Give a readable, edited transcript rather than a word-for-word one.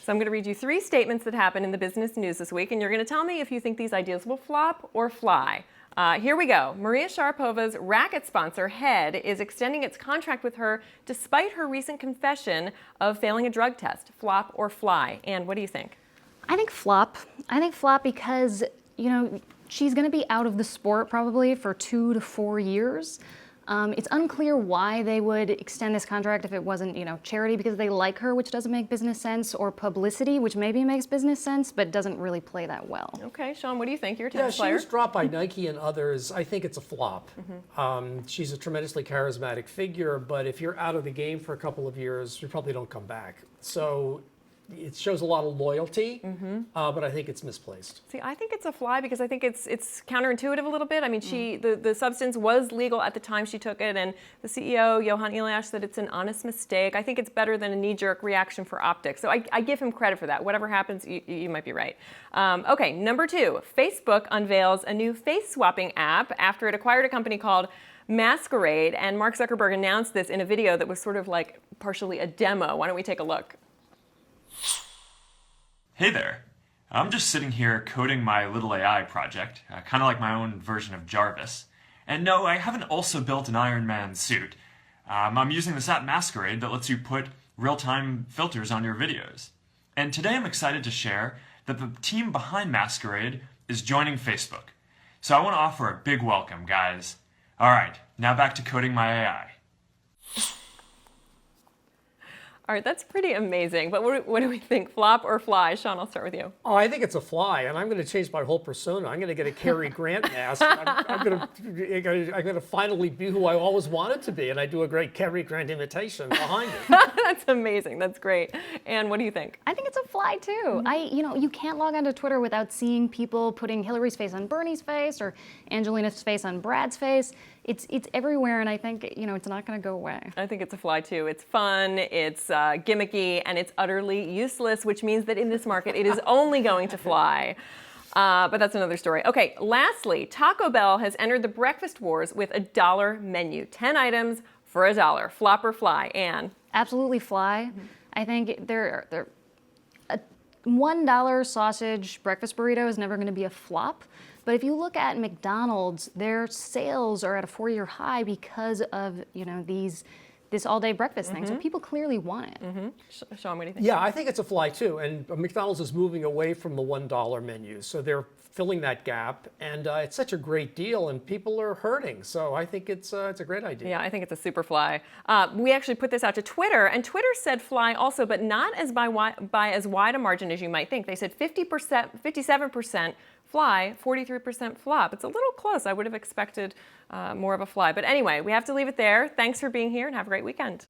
So I'm going to read you 3 statements that happened in the business news this week, and you're going to tell me if you think these ideas will flop or fly. Here we go. Maria Sharapova's racket sponsor, Head, is extending its contract with her despite her recent confession of failing a drug test. Flop or fly? And what do you think? I think flop. I think flop because, she's going to be out of the sport probably for 2 to 4 years. It's unclear why they would extend this contract if it wasn't, charity because they like her, which doesn't make business sense, or publicity, which maybe makes business sense, but doesn't really play that well. Okay, Shawn, what do you think? You're a tennis player. She was dropped by Nike and others. I think it's a flop. She's a tremendously charismatic figure, but if you're out of the game for a couple of years, you probably don't come back. So it shows a lot of loyalty, but I think it's misplaced. See, I think it's a fly because I think it's counterintuitive a little bit. I mean, the substance was legal at the time she took it, and the CEO, Johan Eliash, said it's an honest mistake. I think it's better than a knee-jerk reaction for optics. So I give him credit for that. Whatever happens, you might be right. Okay, number 2, Facebook unveils a new face-swapping app after it acquired a company called Masquerade, and Mark Zuckerberg announced this in a video that was sort of like partially a demo. Why don't we take a look? Hey there. I'm just sitting here coding my little AI project, kind of like my own version of Jarvis. And no, I haven't also built an Iron Man suit. I'm using this app Masquerade that lets you put real-time filters on your videos. And today I'm excited to share that the team behind Masquerade is joining Facebook. So I want to offer a big welcome, guys. All right, now back to coding my AI. All right, that's pretty amazing. But what do we think? Flop or fly? Shawn, I'll start with you. Oh, I think it's a fly, and I'm going to change my whole persona. I'm going to get a Cary Grant mask. I'm going to finally be who I always wanted to be, and I do a great Cary Grant imitation behind it. That's amazing. That's great. And what do you think? I think it's a fly too. You can't log onto Twitter without seeing people putting Hillary's face on Bernie's face or Angelina's face on Brad's face. It's everywhere, and I think it's not going to go away. I think it's a fly too. It's fun, it's gimmicky, and it's utterly useless, which means that in this market it is only going to fly. But that's another story. Okay, lastly, Taco Bell has entered the breakfast wars with a $1 menu. 10 items for $1. Flop or fly? Anne? Absolutely fly. I think they're a $1 sausage breakfast burrito is never going to be a flop. But if you look at McDonald's, their sales are at a 4-year high because of this all-day breakfast thing. So people clearly want it. Shawn, what do you think? Yeah, I think it's a fly too. And McDonald's is moving away from the $1 menu, so they're filling that gap. And it's such a great deal, and people are hurting. So I think it's a great idea. Yeah, I think it's a super fly. We actually put this out to Twitter, and Twitter said fly also, but not as by as wide a margin as you might think. They said 50%, 57% fly, 43% flop. It's a little close. I would have expected more of a fly. But anyway, we have to leave it there. Thanks for being here, and have a great weekend.